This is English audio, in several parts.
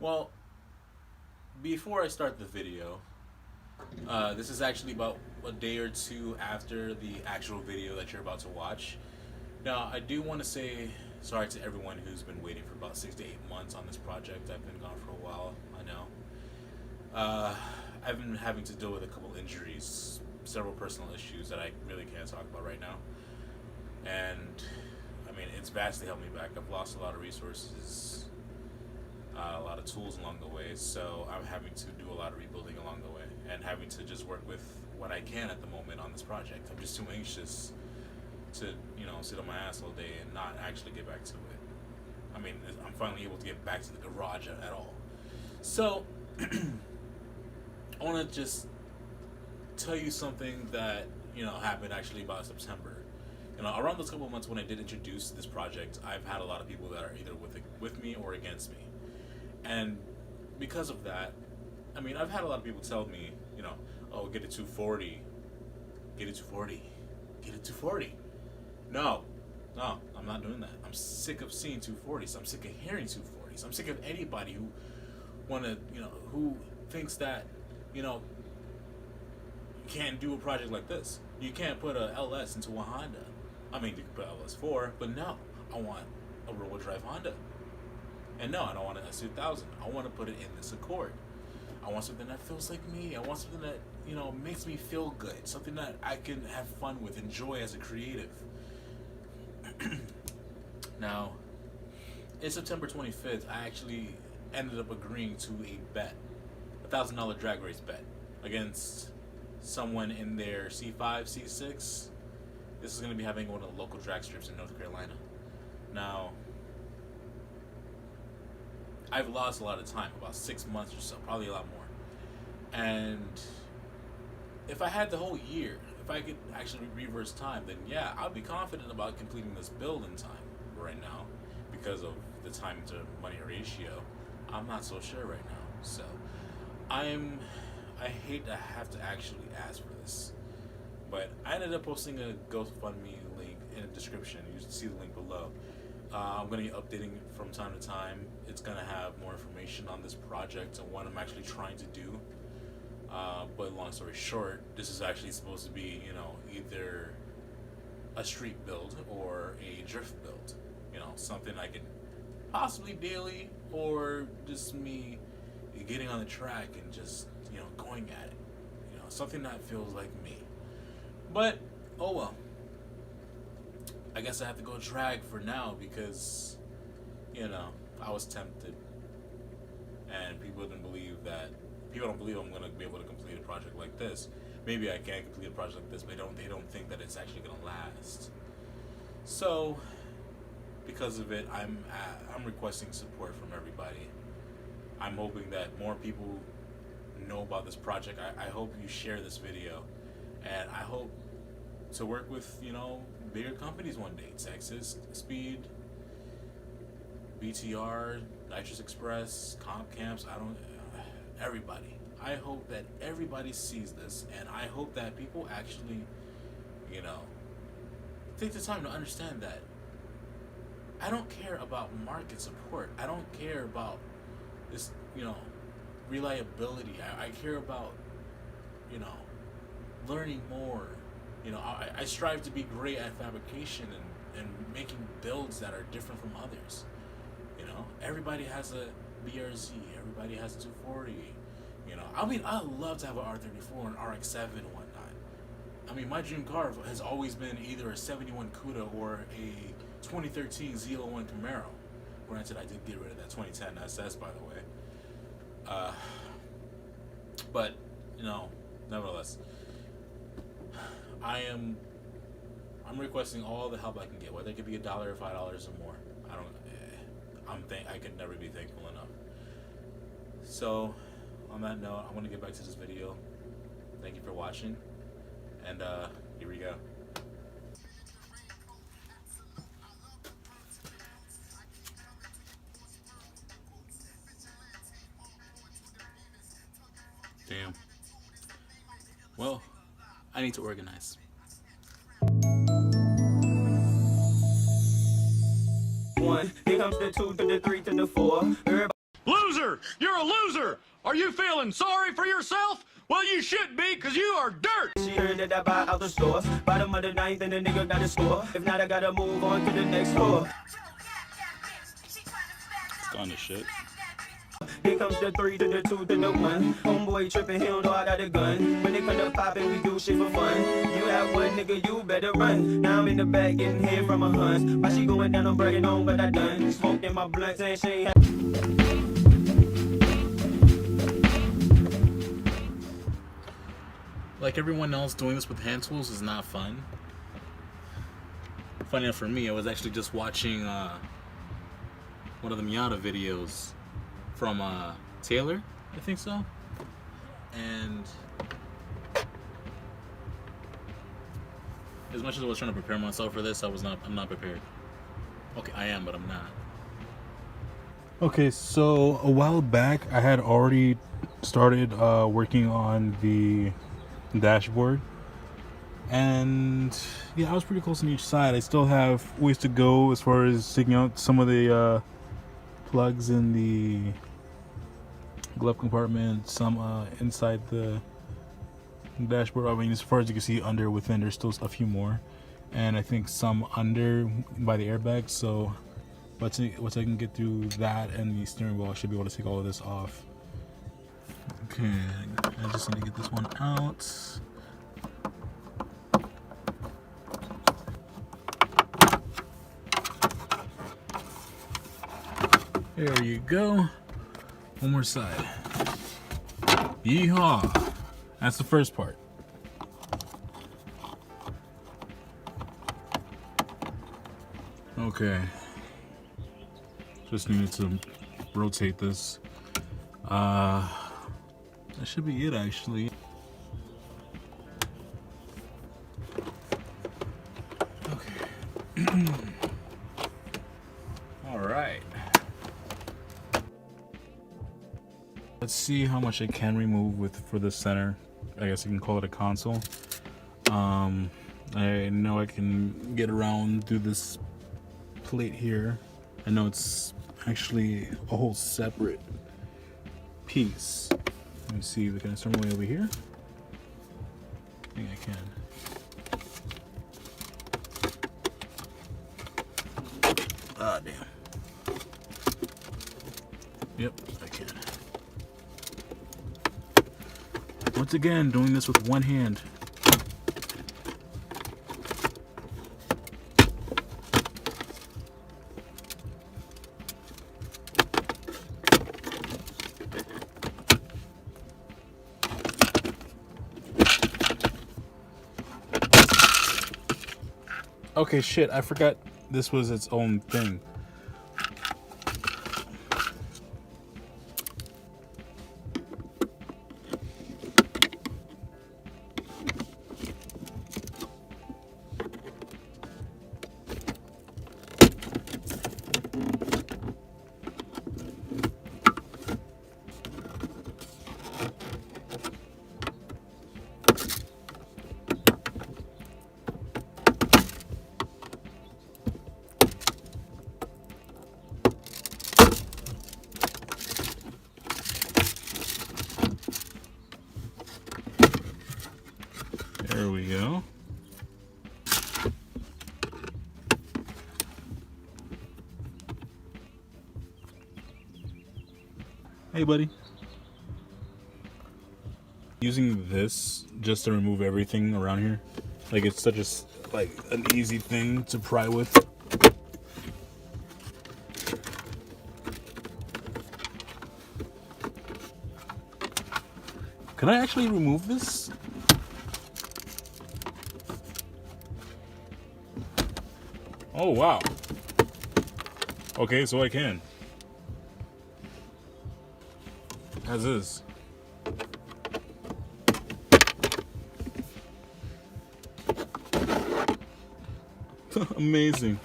Well, before I start the video, this is actually about a day or two after the actual video that you're about to watch. Now, I do want to say sorry to everyone who's been waiting for about 6 to 8 months on this project. I've been gone for a while, I know. Uh, I've been having to deal with a couple injuries, several personal issues that I really can't talk about right now. And, I mean, it's vastly held me back. I've lost a lot of resources, a lot of tools along the way, so I'm having to do a lot of rebuilding along the way and having to just work with what I can at the moment on this project. I'm just too anxious to, sit on my ass all day and not actually get back to it. I mean, I'm finally able to get back to the garage at all. So, I want to just tell you something that, happened actually about September. Around those couple of months when I did introduce this project, I've had a lot of people that are either with me or against me. And because of that, I mean, I've had a lot of people tell me, oh, get it 240, get it 240, get it 240. No, I'm not doing that. I'm sick of seeing 240s. I'm sick of hearing 240s. I'm sick of anybody who who thinks that, you can't do a project like this. You can't put a LS into a Honda. I mean, you can put LS4, but no, I want a rear-wheel drive Honda. And no, I don't want an S2000. I want to put it in this Accord. I want something that feels like me. I want something that, makes me feel good. Something that I can have fun with, enjoy as a creative. Now, in September 25th, I actually ended up agreeing to a bet, $1,000 drag race bet against someone in their C5, C6. This is going to be having one of the local drag strips in North Carolina. Now, I've lost a lot of time, about 6 months or so, probably a lot more. And if I had the whole year, if I could actually reverse time, then yeah, I'd be confident about completing this build in time right now because of the time to money ratio. I'm not so sure right now. So I hate to have to actually ask for this, but I ended up posting a GoFundMe link in the description. You can see the link below. I'm going to be updating it from time to time. It's going to have more information on this project and what I'm actually trying to do. But long story short, this is actually supposed to be, either a street build or a drift build. Something I can possibly daily or just me getting on the track and just, going at it. Something that feels like me. But, oh well. I guess I have to go drag for now because, I was tempted. And people don't believe I'm going to be able to complete a project like this. Maybe I can complete a project like this, but they don't think that it's actually going to last. So, because of it, I'm requesting support from everybody. I'm hoping that more people know about this project. I hope you share this video. And I hope to work with, bigger companies one day. Texas, Speed, BTR, Nitrous Express, Comp Camps, everybody. I hope that everybody sees this, and I hope that people actually, take the time to understand that I don't care about market support. I don't care about this, reliability. I care about, learning more. I strive to be great at fabrication and making builds that are different from others. Everybody has a BRZ. Everybody has a 240. I mean, I love to have an R34 and RX-7 and whatnot. I mean, my dream car has always been either a 71 Cuda or a 2013 Z01 Camaro. Granted, I did get rid of that 2010 SS, by the way. But, nevertheless, I'm requesting all the help I can get, whether it could be $1 or $5 or more. I could never be thankful enough. So, on that note, I want to get back to this video. Thank you for watching, and here we go. Damn. Well, I need to organize. One, Here comes the 2 to the 3 to the 4. Loser! You're a loser! Are you feeling sorry for yourself? Well, you should be, because you are dirt! She heard that I buy out the store. Bottom of the ninth and the nigga got to score. If not, I gotta move on to the next score. It's gone to shit. Here comes the 3 to the 2 to the 1. Homeboy tripping, he don't know I got a gun. When they come to pop and we do shit for fun. You have one nigga, you better run. Now I'm in the back getting hit from a huns. Why she going down, I'm bragging on what I done. Smoking my blunt, saying she ain't Like everyone else, doing this with hand tools is not fun. Funny enough for me, I was actually just watching one of the Miata videos from Taylor, I think so. And as much as I was trying to prepare myself for this, I'm not prepared. Okay, I am, but I'm not. Okay, so a while back, I had already started working on the dashboard, and yeah, I was pretty close on each side. I still have ways to go as far as taking out some of the plugs in the glove compartment, some inside the dashboard. I mean, as far as you can see, under, within, there's still a few more, and I think some under by the airbag. So once I can get through that and the steering wheel, I should be able to take all of this off. Okay, I just need to get this one out. There you go. One more side. Yeehaw! That's the first part. Okay. Just needed to rotate this. That should be it, actually. Okay. All right. Let's see how much I can remove for the center. I guess you can call it a console. I know I can get around through this plate here. I know it's actually a whole separate piece. Let me see if I can start my way over here. I think I can. Ah, damn. Yep, I can. Once again, doing this with one hand. Okay, shit, I forgot this was its own thing. There we go. Hey, buddy. Using this just to remove everything around here, like it's such an easy thing to pry with. Can I actually remove this? Oh, wow. Okay, so I can. As is. Amazing.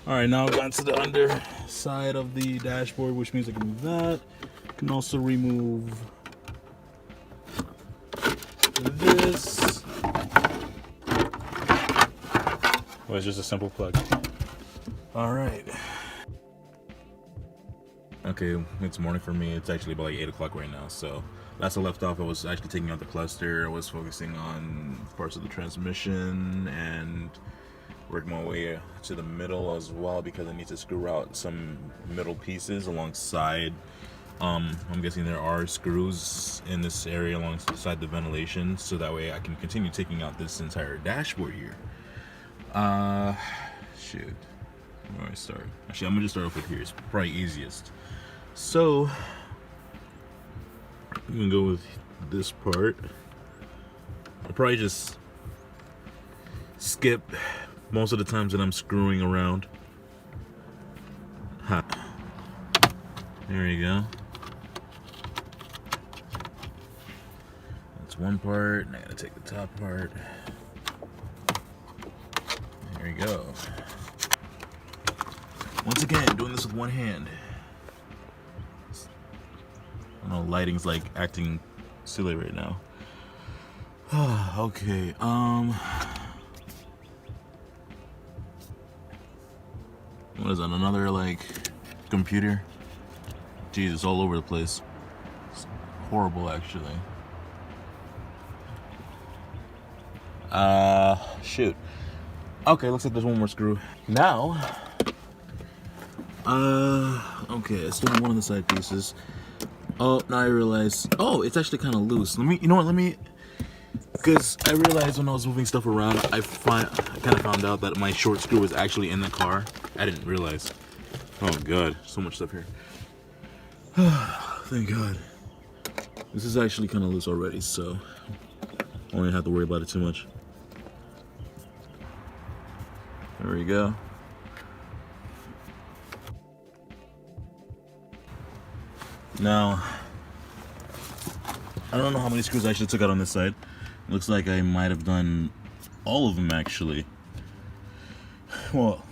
Alright, now I've gone to the underside of the dashboard, which means I can move that. I can also remove this. Well, it's just a simple plug. Alright. Okay, it's morning for me. It's actually about like 8 o'clock right now. So last I left off, I was actually taking out the cluster. I was focusing on parts of the transmission and work my way to the middle as well, because I need to screw out some middle pieces alongside. I'm guessing there are screws in this area alongside the ventilation, so that way I can continue taking out this entire dashboard here. Shoot. Where do I start? Actually, I'm gonna just start off with here. It's probably easiest. So I'm gonna go with this part. I'll probably just skip most of the times that I'm screwing around. Ha. There you go. That's one part. I gotta take the top part. There you go. Once again, doing this with one hand. I know lighting's like acting silly right now. Okay, what is that, another like computer? Jeez, it's all over the place. It's horrible actually. Shoot. Okay, looks like there's one more screw. Now, okay, I still have one of the side pieces. Oh, now I realize, oh, it's actually kind of loose. You know what, because I realized when I was moving stuff around, I kind of found out that my short screw was actually in the car. I didn't realize. Oh god, so much stuff here. Thank god. This is actually kind of loose already, so I don't even have to worry about it too much. There we go. Now, I don't know how many screws I actually took out on this side. Looks like I might have done all of them actually. Well,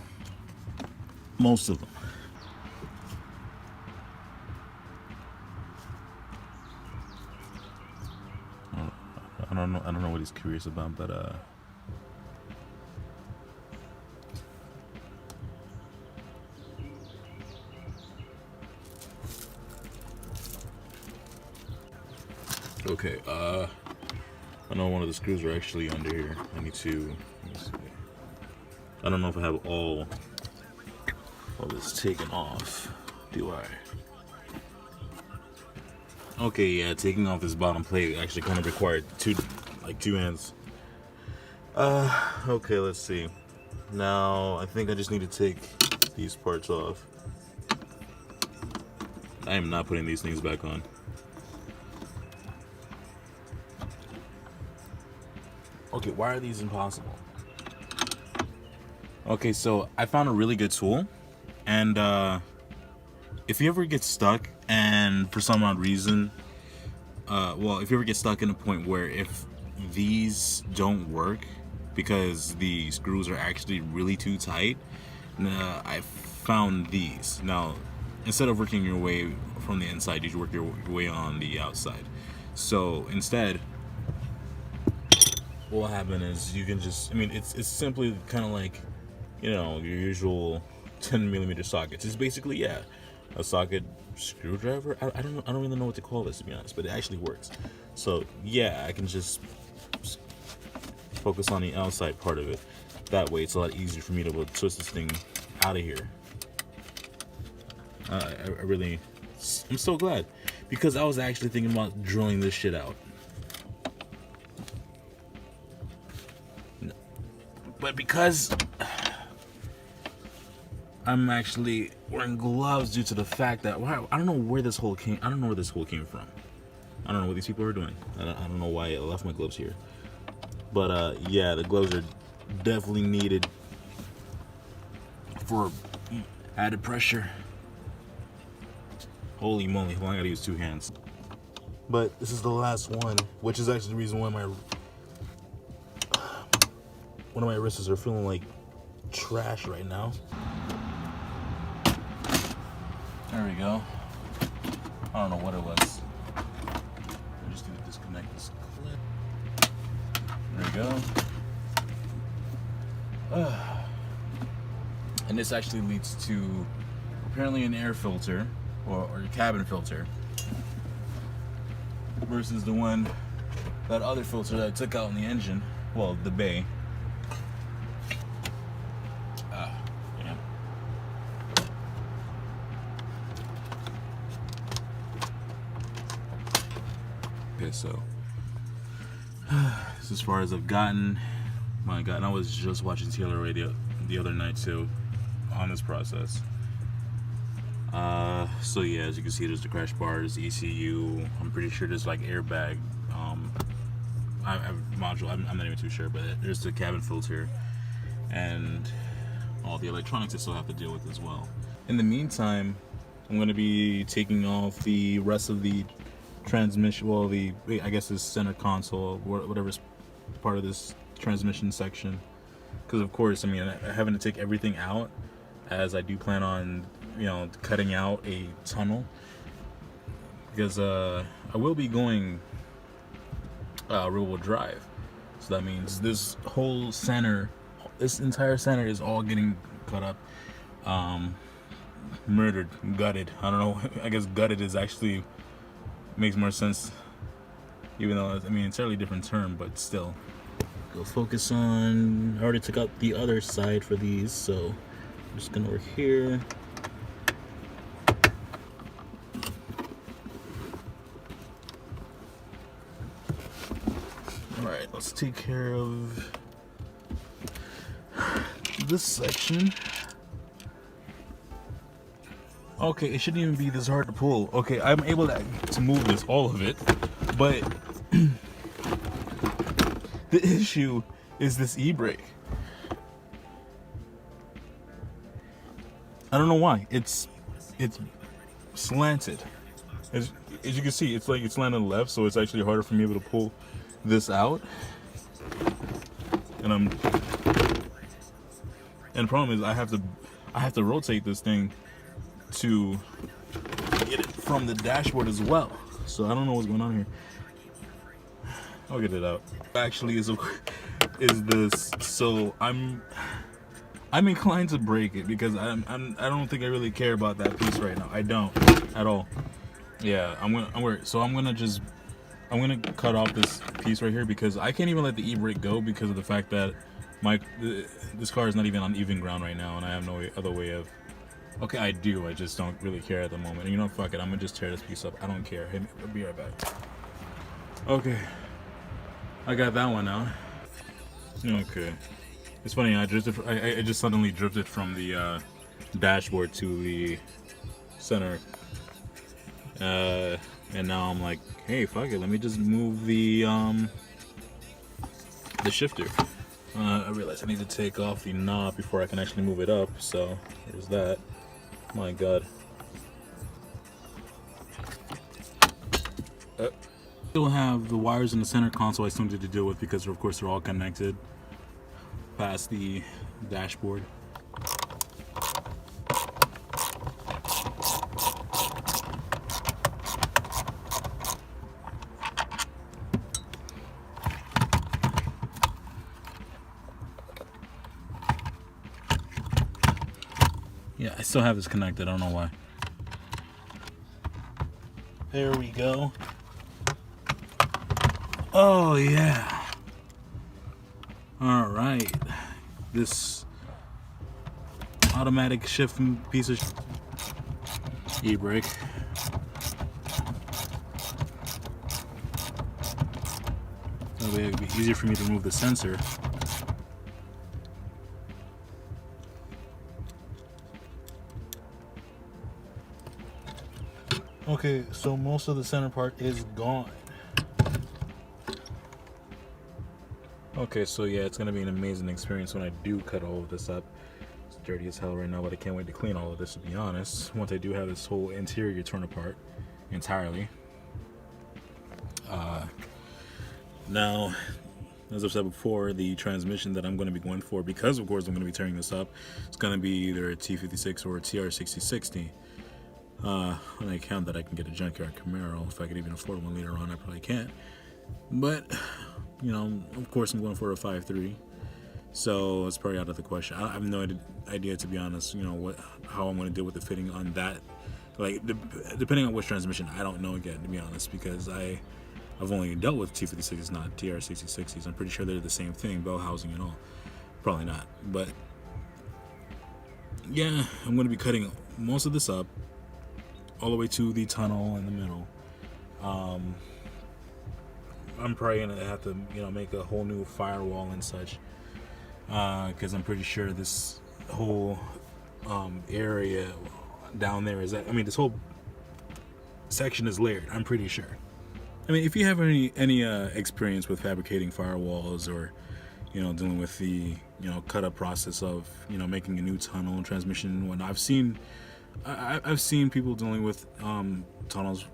most of them. I don't know what he's curious about, but okay, I know one of the screws are actually under here. I need to, let me see. I don't know if I have all this taken off, do I? Okay, yeah, taking off this bottom plate actually kind of required two hands. Okay, let's see. Now, I think I just need to take these parts off. I am not putting these things back on. Okay, why are these impossible? Okay, so I found a really good tool, and if you ever get stuck and for some odd reason, well, if you ever get stuck in a point where if these don't work because the screws are actually really too tight, I found these. Now, instead of working your way from the inside, you should work your way on the outside. So instead, what will happen is you can just, I mean, it's simply kind of like, you know, your usual 10mm sockets. It's basically, yeah, a socket screwdriver. I don't really know what to call this, to be honest, but it actually works. So yeah, I can just focus on the outside part of it. That way it's a lot easier for me to twist this thing out of here. I'm so glad, because I was actually thinking about drilling this shit out. But because I'm actually wearing gloves due to the fact that, wow, I don't know where this hole came. I don't know where this hole came from. I don't know what these people are doing. I don't know why I left my gloves here. But yeah, the gloves are definitely needed for added pressure. Holy moly! Well, I gotta use two hands. But this is the last one, which is actually the reason why one of my wrists are feeling like trash right now. There we go. I don't know what it was. I just need to disconnect this clip. There we go. And this actually leads to apparently an air filter or your cabin filter, versus the one, that other filter that I took out in the engine, well, the bay. Yeah. Okay, so as far as I've gotten, my God, and I was just watching Taylor Radio the other night too on this process. So yeah, as you can see, there's the crash bars, ECU. I'm pretty sure there's like airbag. Module. I'm not even too sure, but there's the cabin filter and all the electronics I still have to deal with as well. In the meantime, I'm going to be taking off the rest of the transmission. Well, I guess this center console, whatever's part of this transmission section, because of course, I mean, having to take everything out, as I do plan on, cutting out a tunnel, because I will be going rear-wheel drive, so that means this whole center, this entire center is all getting cut up, murdered, gutted. I don't know. I guess gutted is actually makes more sense, even though I mean, entirely different term, but still. Go focus on. I already took out the other side for these, so I'm just gonna work here. Alright, let's take care of this section. Okay, it shouldn't even be this hard to pull. Okay, I'm able to move this, all of it, but the issue is this e-brake. I don't know why. It's slanted. As you can see, it's like it's landed left, so it's actually harder for me to pull this out. And the problem is I have to rotate this thing to get it from the dashboard as well. So I don't know what's going on here. I'll get it out. Actually, is this? So I'm inclined to break it because I don't think I really care about that piece right now. I don't at all. Yeah, I'm gonna cut off this piece right here because I can't even let the e-brake go because of the fact that this car is not even on even ground right now, and I have no other way of. Okay, I do. I just don't really care at the moment. And you know, fuck it. I'm gonna just tear this piece up. I don't care. I'll be right back. Okay, I got that one out. Okay, it's funny. I just suddenly drifted from the dashboard to the center, and now I'm like, hey, fuck it. Let me just move the shifter. I realized I need to take off the knob before I can actually move it up. So there's that. My God. Still have the wires in the center console I still need to deal with because of course they're all connected past the dashboard. Yeah, I still have this connected. I don't know why. There we go. Oh yeah. All right. This automatic shift piece of e-brake. That way it'd be easier for me to remove the sensor. Okay, so most of the center part is gone. Okay, so yeah, it's gonna be an amazing experience when I do cut all of this up. It's dirty as hell right now, but I can't wait to clean all of this, to be honest. Once I do have this whole interior torn apart entirely. Now, as I've said before, the transmission that I'm going to be going for, because of course I'm going to be tearing this up, it's going to be either a T56 or a TR6060. On the account that I can get a junkyard Camaro, if I could even afford one later on, I probably can't. But, you know, of course I'm going for a 5.3, so it's probably out of the question. I have no idea, to be honest, you know, how I'm going to deal with the fitting on that Like depending on which transmission, I don't know again, to be honest, because I've only dealt with T56s, not TR66s. I'm pretty sure they're the same thing, bell housing and all. Probably not, but yeah, I'm going to be cutting most of this up all the way to the tunnel in the middle. I'm probably going to have to, make a whole new firewall and such, because I'm pretty sure this whole area down there this whole section is layered. I'm pretty sure. I mean, if you have any experience with fabricating firewalls, or dealing with the cut up process of making a new tunnel and transmission and whatnot, I've seen people dealing with tunnels,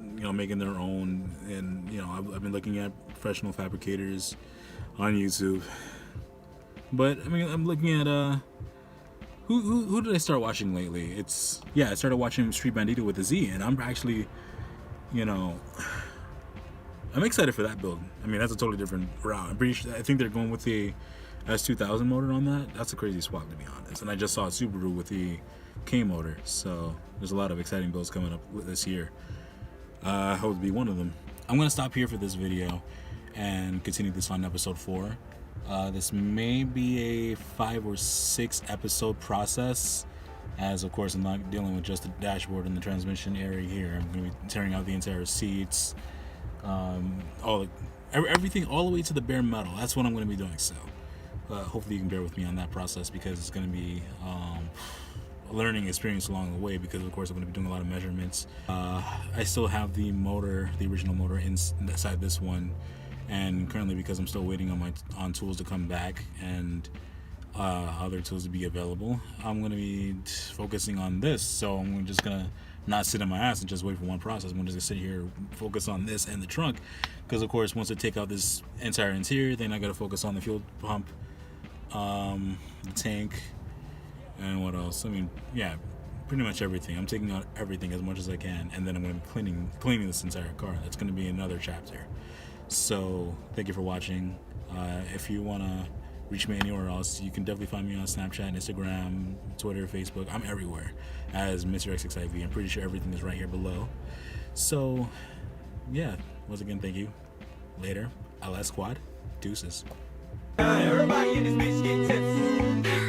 making their own, and I've been looking at professional fabricators on YouTube. But I mean, I'm looking at who did I start watching lately? I started watching Street Bandito with a Z, and I'm actually, I'm excited for that build. I mean, that's a totally different route. I think they're going with the S2000 motor on that. That's a crazy swap, to be honest. And I just saw Subaru with the K motor, so there's a lot of exciting builds coming up this year. I hope to be one of them. I'm gonna stop here for this video and continue this on episode 4. This may be a 5 or 6 episode process, as of course I'm not dealing with just the dashboard and the transmission area here. I'm going to be tearing out the entire seats, everything all the way to the bare metal. That's what I'm going to be doing. So hopefully you can bear with me on that process, because it's going to be a learning experience along the way, because of course I'm going to be doing a lot of measurements. I still have the motor, the original motor inside this one. And currently, because I'm still waiting on tools to come back and other tools to be available, I'm going to be focusing on this. So I'm just going to not sit on my ass and just wait for one process. I'm just going to sit here, focus on this and the trunk, because of course once I take out this entire interior, then I got to focus on the fuel pump, the tank, and what else? I mean, yeah, pretty much everything. I'm taking out everything as much as I can, and then I'm going to be cleaning this entire car. That's going to be another chapter. So thank you for watching. If you want to reach me anywhere else, you can definitely find me on Snapchat, Instagram, Twitter, Facebook. I'm everywhere as Mr. XXIV. I'm pretty sure everything is right here below. So yeah, once again, thank you. Later. LS Squad. Deuces. Everybody in this bitch get tipsy.